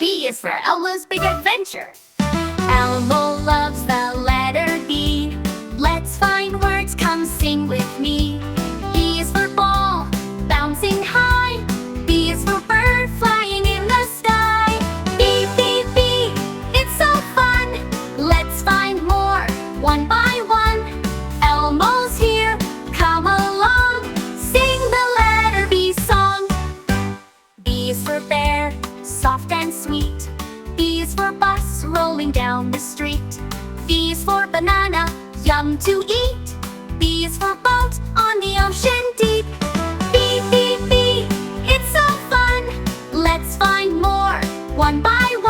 B is for Elmo's Big Adventure. Elmo loves the letter B. Let's find words, come sing with me. B is for ball, bouncing high. B is for bird, flying in the sky. B, B, B, it's so fun. Let's find more, one by one. Elmo's here, come along. Sing the letter B song. B is for bear, soft and sweet. B is for bus, rolling down the street. B is for banana, yum to eat. B is for boat, on the ocean deep. B, B, B, it's so fun. Let's find more, one by one.